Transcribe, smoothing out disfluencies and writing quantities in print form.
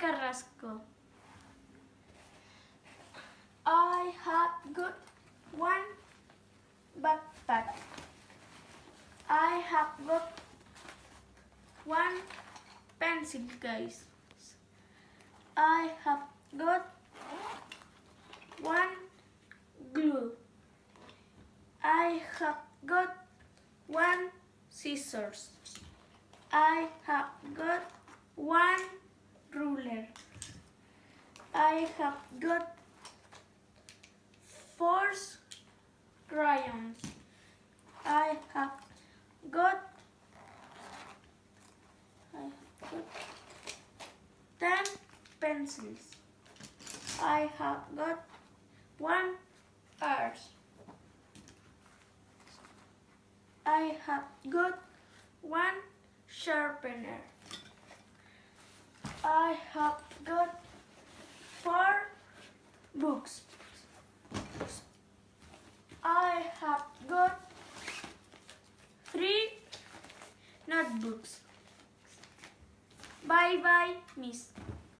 Carrasco. I have got one backpack. I have got one pencil case. I have got one glue. I have got one scissors. I have got one ruler. I have got 4 crayons. I have got 10 pencils. I have got 1 earth. I have got 1 sharpener. I have got 4 books. I have got 3 notebooks. Bye bye, Miss.